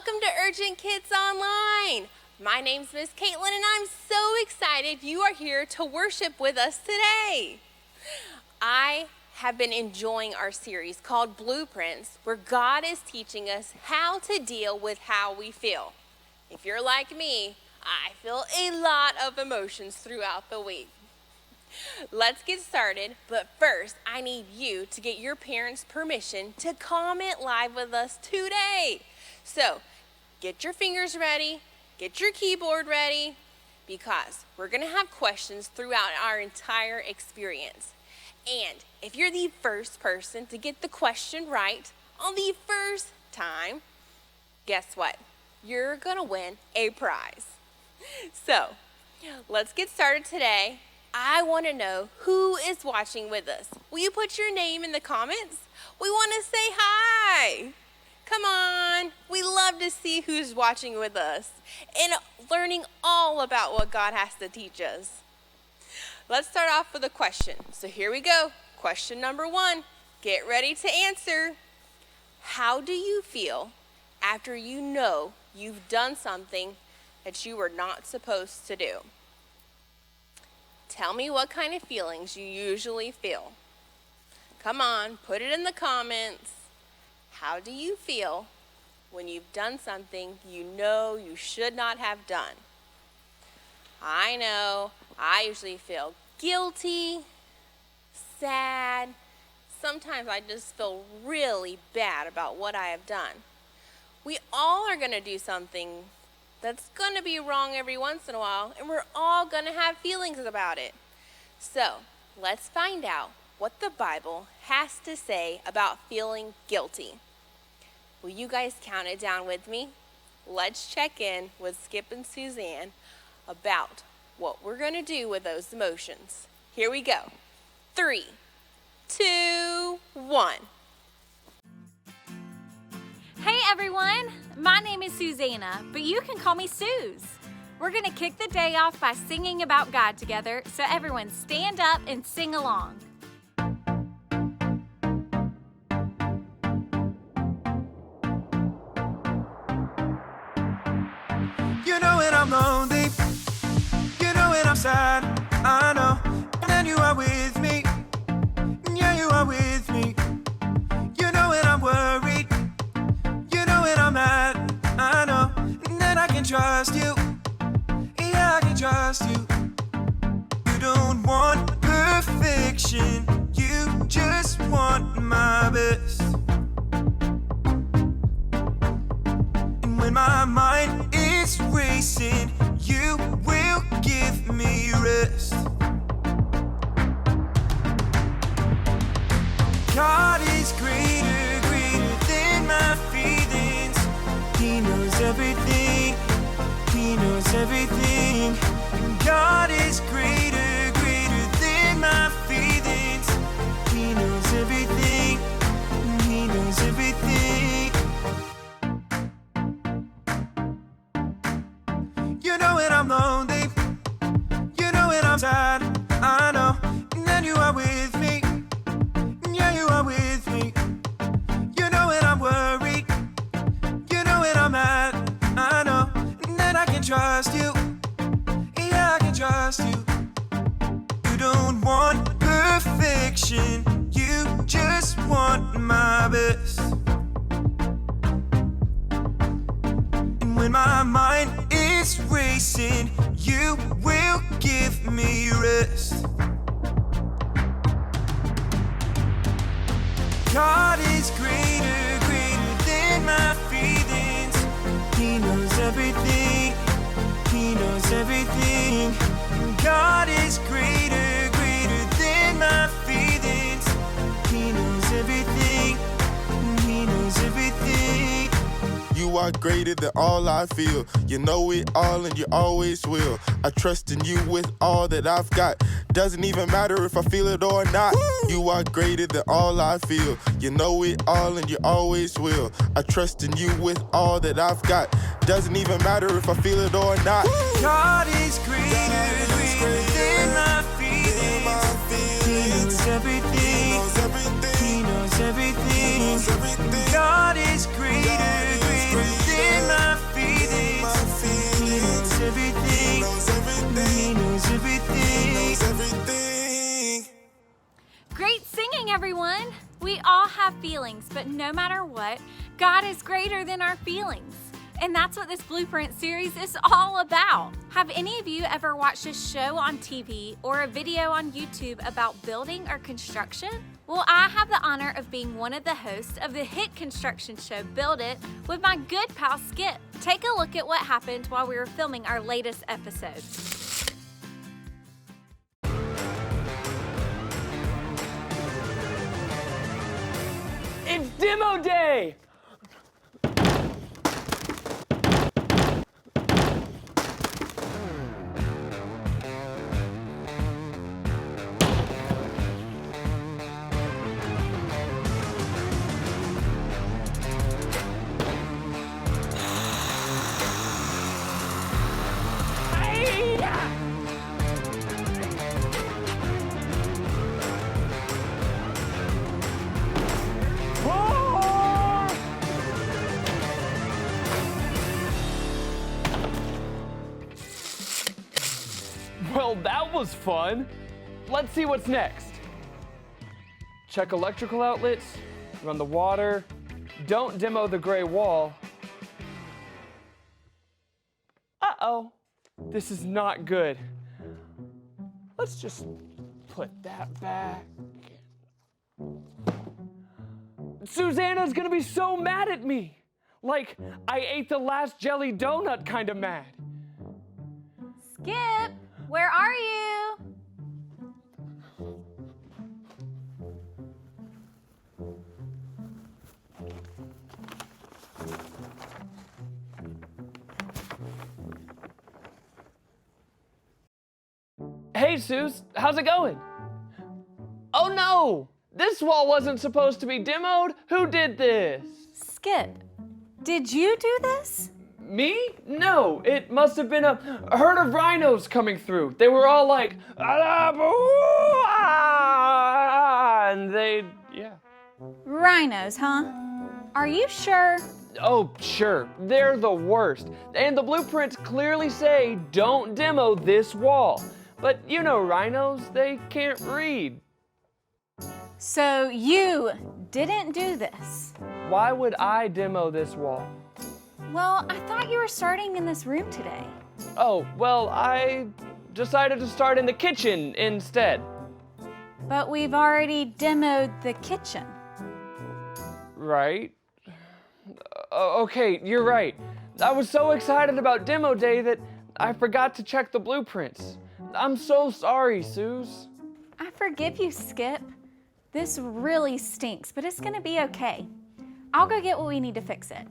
Welcome to Urgent Kids Online. My name's Miss Caitlin and I'm so excited you are here to worship with us today. I have been enjoying our series called Blueprints, where God is teaching us how to deal with how we feel. If you're like me, I feel a lot of emotions throughout the week. Let's get started, but first I need you to get your parents' permission to comment live with us today. So get your fingers ready, get your keyboard ready, because we're going to have questions throughout our entire experience. And if you're the first person to get the question right on the first time, guess what? You're going to win a prize. So let's get started today. I want to know who is watching with us. Will you put your name in the comments? We want to say hi. Come on. We love to see who's watching with us and learning all about what God has to teach us. Let's start off with a question. So here we go. Question number 1. Get ready to answer. How do you feel after you know you've done something that you were not supposed to do? Tell me what kind of feelings you usually feel. Come on, put it in the comments. How do you feel when you've done something you know you should not have done? I know I usually feel guilty, sad. Sometimes I just feel really bad about what I have done. We all are going to do something that's going to be wrong every once in a while, and we're all going to have feelings about it. So let's find out what the Bible has to say about feeling guilty. Will you guys count it down with me? Let's check in with Skip and Suzanne about what we're going to do with those emotions. Here we go. 3, 2, 1. Hey everyone, my name is Susanna, but you can call me Suze. We're going to kick the day off by singing about God together, so everyone stand up and sing along. You know when I'm lonely, you know when I'm sad, I know, and you are with me, yeah you are with me. You know when I'm worried, you know when I'm mad, I know, and then I can trust you, yeah I can trust you. You don't want perfection, you just want my best. And when my mind is racing, you will give me rest. God is greater, greater than my feelings. He knows everything, He knows everything. God is greater, greater than my feelings. He knows everything, He knows everything. You know when I'm lonely, you know when I'm sad, I know, and then you are with me, yeah you are with me. You know when I'm worried, you know when I'm mad, I know, and then I can trust you, yeah I can trust you. You don't want perfection, you just want my best. And when my mind is racing, you will give me rest. God is greater, greater than my feelings. He knows everything, He knows everything. God is greater, greater than my feelings. He knows everything, He knows everything. You are greater than all I feel. You know it all and you always will. I trust in you with all that I've got. Doesn't even matter if I feel it or not. You are greater than all I feel. You know it all and you always will. I trust in you with all that I've got. Doesn't even matter if I feel it or not. God is greater, greater than my feelings. He knows everything, He knows everything. God is greater, greater than my feelings, but no matter what, God is greater than our feelings. And that's what this Blueprint series is all about. Have any of you ever watched a show on TV or a video on YouTube about building or construction? Well, I have the honor of being one of the hosts of the hit construction show Build It with my good pal Skip. Take a look at what happened while we were filming our latest episode. It's demo day! Well, that was fun. Let's see what's next. Check electrical outlets, run the water, don't demo the gray wall. Uh-oh, this is not good. Let's just put that back. Susanna's gonna be so mad at me. Like, I ate the last jelly donut kind of mad. Skip, where are you? Hey, Suze, how's it going? Oh no! This wall wasn't supposed to be demoed. Who did this? Skip, did you do this? Me? No, it must have been a herd of rhinos coming through. They were all like, "Ah, boo, ah," and they, yeah. Rhinos, huh? Are you sure? Oh, sure, they're the worst. And the blueprints clearly say don't demo this wall. But you know rhinos, they can't read. So you didn't do this? Why would I demo this wall? Well, I thought you were starting in this room today. Oh, well, I decided to start in the kitchen instead. But we've already demoed the kitchen. Right? Okay, you're right. I was so excited about demo day that I forgot to check the blueprints. I'm so sorry, Suze. I forgive you, Skip. This really stinks, but it's gonna be okay. I'll go get what we need to fix it.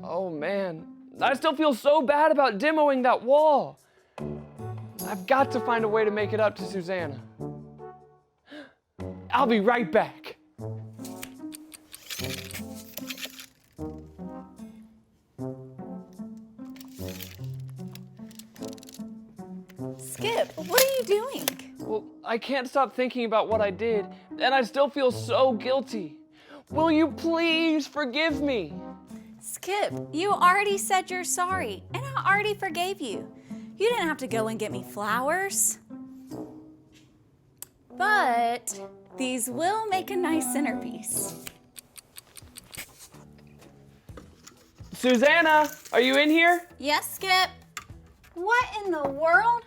Oh man, I still feel so bad about demoing that wall. I've got to find a way to make it up to Susanna. I'll be right back. Skip, what are you doing? Well, I can't stop thinking about what I did, and I still feel so guilty. Will you please forgive me? Skip, you already said you're sorry, and I already forgave you. You didn't have to go and get me flowers. But these will make a nice centerpiece. Susanna, are you in here? Yes, Skip. What in the world?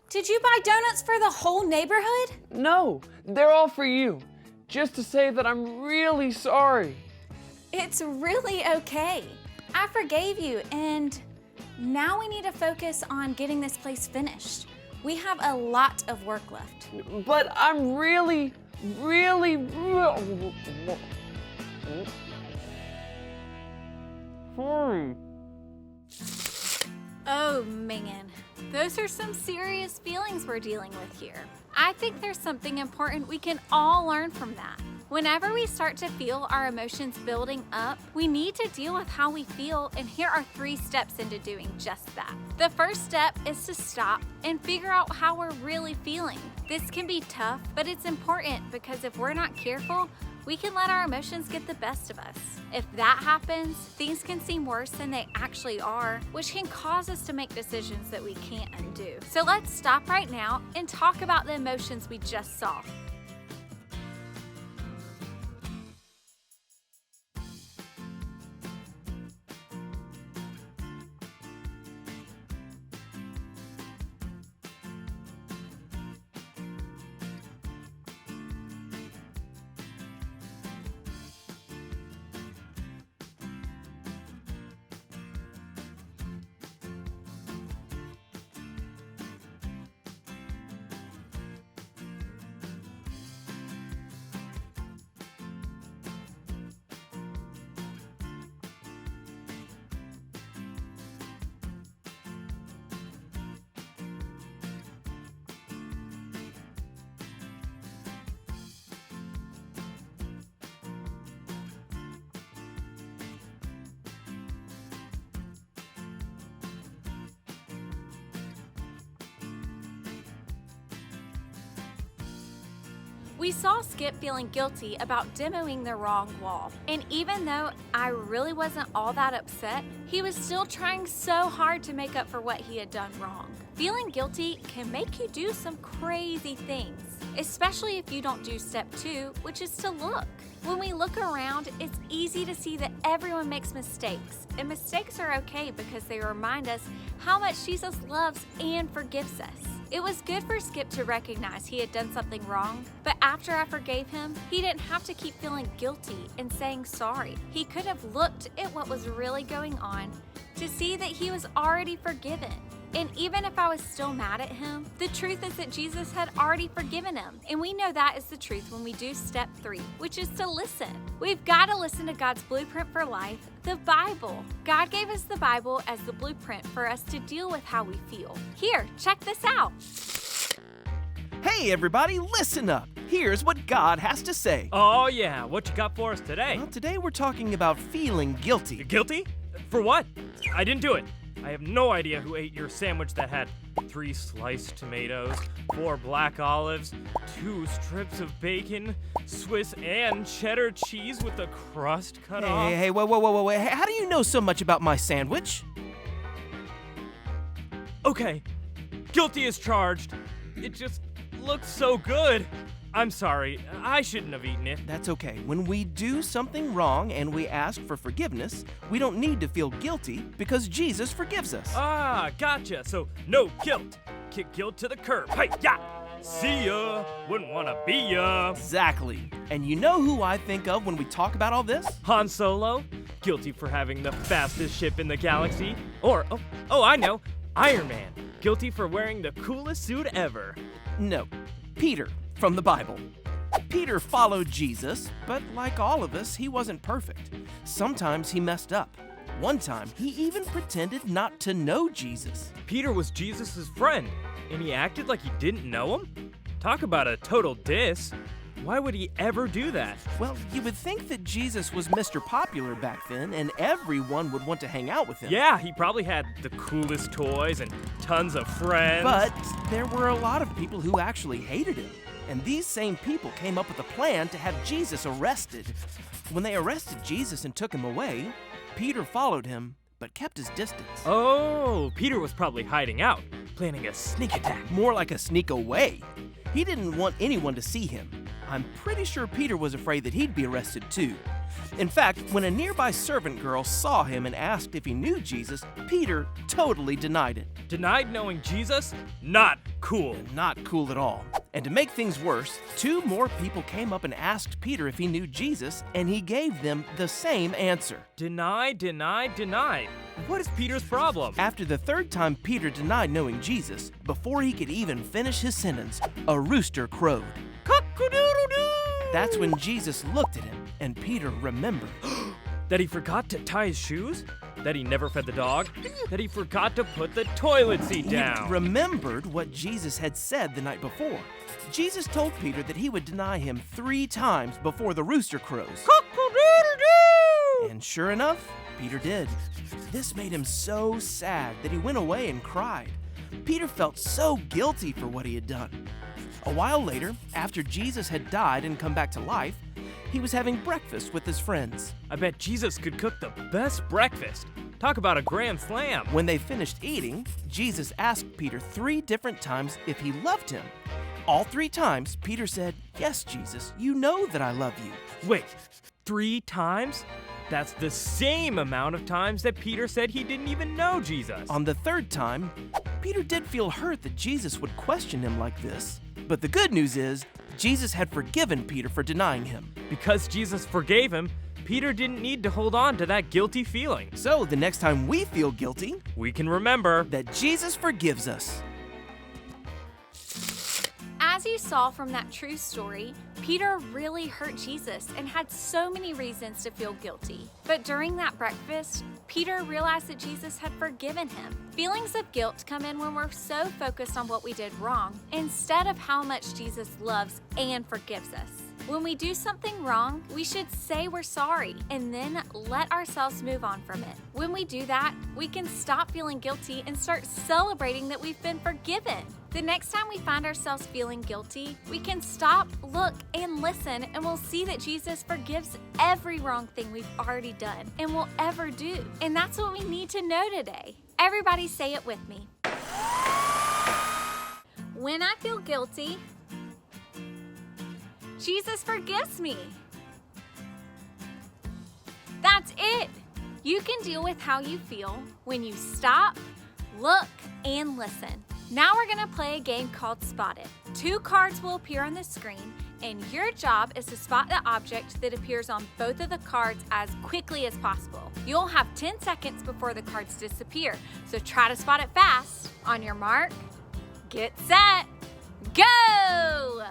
Did you buy donuts for the whole neighborhood? No, they're all for you. Just to say that I'm really sorry. It's really okay. I forgave you, and now we need to focus on getting this place finished. We have a lot of work left. But I'm really sorry. Oh man, those are some serious feelings we're dealing with here. I think there's something important we can all learn from that. Whenever we start to feel our emotions building up, we need to deal with how we feel, and here are 3 steps into doing just that. The first step is to stop and figure out how we're really feeling. This can be tough, but it's important because if we're not careful, we can let our emotions get the best of us. If that happens, things can seem worse than they actually are, which can cause us to make decisions that we can't undo. So let's stop right now and talk about the emotions we just saw. We saw Skip feeling guilty about demoing the wrong wall. And even though I really wasn't all that upset, he was still trying so hard to make up for what he had done wrong. Feeling guilty can make you do some crazy things, especially if you don't do step 2, which is to look. When we look around, it's easy to see that everyone makes mistakes, and mistakes are okay because they remind us how much Jesus loves and forgives us. It was good for Skip to recognize he had done something wrong, but after I forgave him, he didn't have to keep feeling guilty and saying sorry. He could have looked at what was really going on to see that he was already forgiven. And even if I was still mad at him, the truth is that Jesus had already forgiven him. And we know that is the truth when we do step 3, which is to listen. We've got to listen to God's blueprint for life, the Bible. God gave us the Bible as the blueprint for us to deal with how we feel. Here, check this out. Hey everybody, listen up. Here's what God has to say. Oh yeah, what you got for us today? Well, today we're talking about feeling guilty. You're guilty? For what? I didn't do it. I have no idea who ate your sandwich that had 3 sliced tomatoes, 4 black olives, 2 strips of bacon, Swiss and cheddar cheese with the crust cut off. Hey, whoa. Hey, how do you know so much about my sandwich? Okay, guilty as charged. It just looks so good. I'm sorry, I shouldn't have eaten it. That's okay. When we do something wrong and we ask for forgiveness, we don't need to feel guilty because Jesus forgives us. Ah, gotcha. So no guilt. Kick guilt to the curb. Hey, yeah. See ya. Wouldn't wanna be ya. Exactly. And you know who I think of when we talk about all this? Han Solo, guilty for having the fastest ship in the galaxy. Or, I know, Iron Man, guilty for wearing the coolest suit ever. No, Peter from the Bible. Peter followed Jesus, but like all of us, he wasn't perfect. Sometimes he messed up. One time, he even pretended not to know Jesus. Peter was Jesus' friend, and he acted like he didn't know him? Talk about a total diss. Why would he ever do that? Well, you would think that Jesus was Mr. Popular back then, and everyone would want to hang out with him. Yeah, he probably had the coolest toys and tons of friends. But there were a lot of people who actually hated him. And these same people came up with a plan to have Jesus arrested. When they arrested Jesus and took him away, Peter followed him, but kept his distance. Oh, Peter was probably hiding out, planning a sneak attack. More like a sneak away. He didn't want anyone to see him. I'm pretty sure Peter was afraid that he'd be arrested too. In fact, when a nearby servant girl saw him and asked if he knew Jesus, Peter totally denied it. Denied knowing Jesus? Not cool. Not cool at all. And to make things worse, 2 more people came up and asked Peter if he knew Jesus, and he gave them the same answer. Deny. What is Peter's problem? After the 3rd time Peter denied knowing Jesus, before he could even finish his sentence, a rooster crowed. Cock-a-doodle-doo! That's when Jesus looked at him, and Peter remembered. That he forgot to tie his shoes? That he never fed the dog? That he forgot to put the toilet seat down? He remembered what Jesus had said the night before. Jesus told Peter that he would deny him 3 times before the rooster crows. Cock-a-doodle-doo! And sure enough, Peter did. This made him so sad that he went away and cried. Peter felt so guilty for what he had done. A while later, after Jesus had died and come back to life, he was having breakfast with his friends. I bet Jesus could cook the best breakfast. Talk about a grand slam. When they finished eating, Jesus asked Peter 3 different times if he loved him. All 3 times, Peter said, "Yes, Jesus, you know that I love you." Wait, 3 times? That's the same amount of times that Peter said he didn't even know Jesus. On the 3rd time, Peter did feel hurt that Jesus would question him like this. But the good news is, Jesus had forgiven Peter for denying him. Because Jesus forgave him, Peter didn't need to hold on to that guilty feeling. So the next time we feel guilty, We can remember that Jesus forgives us. As you saw from that true story, Peter really hurt Jesus and had so many reasons to feel guilty. But during that breakfast, Peter realized that Jesus had forgiven him. Feelings of guilt come in when we're so focused on what we did wrong instead of how much Jesus loves and forgives us. When we do something wrong, we should say we're sorry and then let ourselves move on from it. When we do that, we can stop feeling guilty and start celebrating that we've been forgiven. The next time we find ourselves feeling guilty, we can stop, look, and listen, and we'll see that Jesus forgives every wrong thing we've already done and will ever do. And that's what we need to know today. Everybody say it with me. When I feel guilty, Jesus forgives me. That's it. You can deal with how you feel when you stop, look, and listen. Now we're gonna play a game called Spot It. 2 cards will appear on the screen, and your job is to spot the object that appears on both of the cards as quickly as possible. You'll have 10 seconds before the cards disappear, so try to spot it fast. On your mark, get set, go!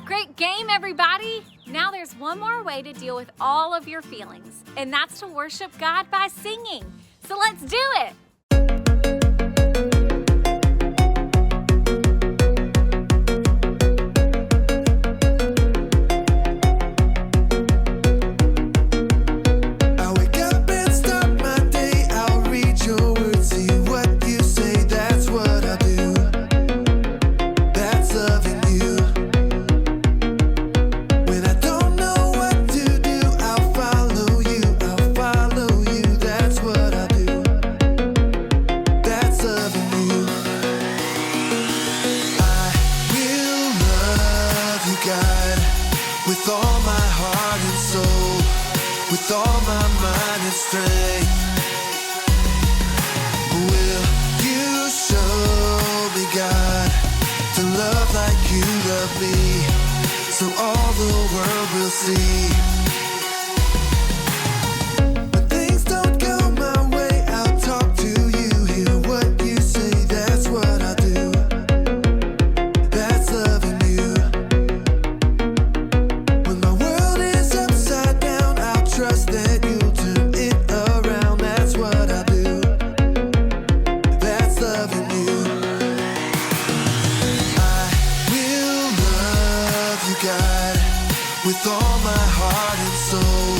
Great game, everybody! Now there's one more way to deal with all of your feelings, and that's to worship God by singing. So let's do it! I wake up and start my day. I'll read your words, see what you say. That's what I do. That's loving you. When I don't know what to do, I'll follow you. I'll follow you. That's what I do. That's loving you. I will love you, God, with all my heart and soul, with all my mind and strength. Will you show me, God, to love like you love me, so all the world will see? When things don't go my way, I'll talk to you, hear what you say. That's what I do. That's loving you. When my world is upside down, I'll trust that you'll turn it around. That's what I do. That's loving you. I will love you, God, with all my heart and soul,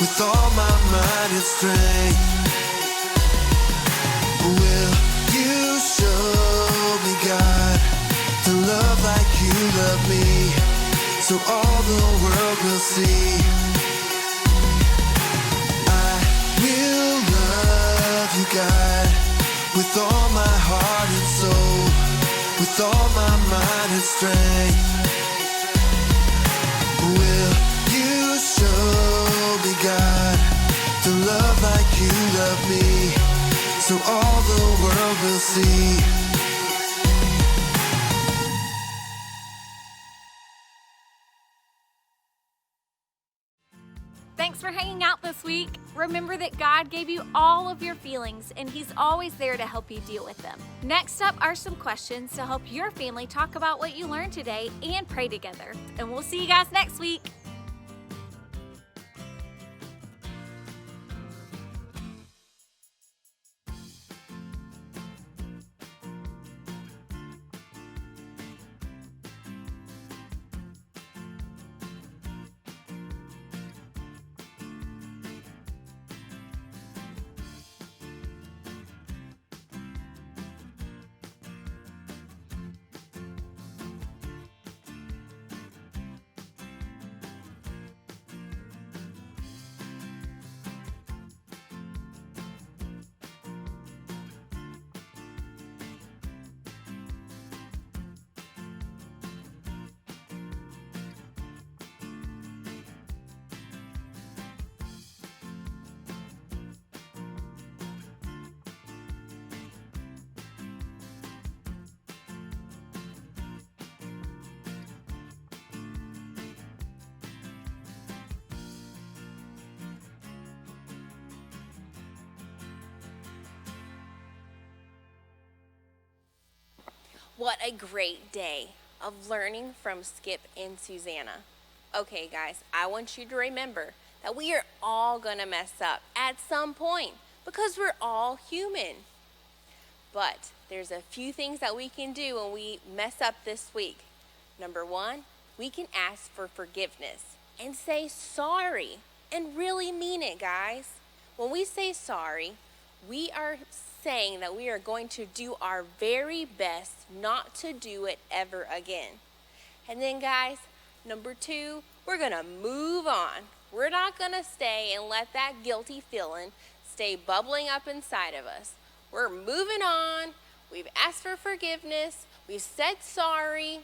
with all my mind and strength. Will you show me, God, to love like you love me, so all the world will see? I will love you, God, with all my heart and soul, with all my mind and strength. Will you show me, God, to love like you love me, so all the world will see? Thanks for hanging out this week. Remember that God gave you all of your feelings, and He's always there to help you deal with them. Next up are some questions to help your family talk about what you learned today and pray together. And we'll see you guys next week. What a great day of learning from Skip and Susanna. Okay, guys, I want you to remember that we are all going to mess up at some point because we're all human. But there's a few things that we can do when we mess up this week. Number one, we can ask for forgiveness and say sorry and really mean it, guys. When we say sorry, we are saying that we are going to do our very best not to do it ever again. And then, guys, number two, we're going to move on. We're not going to stay and let that guilty feeling stay bubbling up inside of us. We're moving on. We've asked for forgiveness. We've said sorry.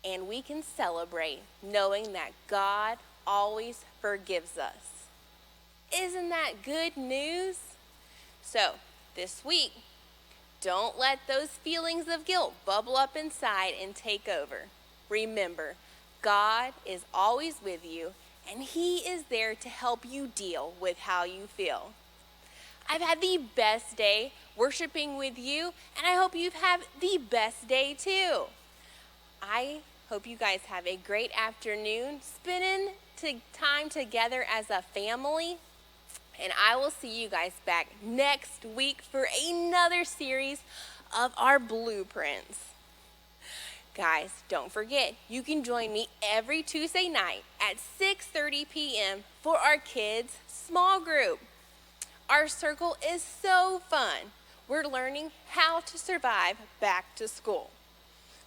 And we can celebrate knowing that God always forgives us. Isn't that good news? So, this week, don't let those feelings of guilt bubble up inside and take over. Remember, God is always with you, and He is there to help you deal with how you feel. I've had the best day worshiping with you, and I hope you've had the best day too. I hope you guys have a great afternoon spending time together as a family. And I will see you guys back next week for another series of our blueprints. Guys, don't forget, you can join me every Tuesday night at 6:30 p.m. for our kids' small group. Our circle is so fun. We're learning how to survive back to school.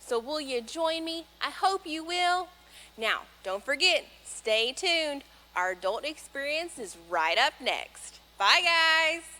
So will you join me? I hope you will. Now, don't forget, stay tuned. Our adult experience is right up next. Bye, guys.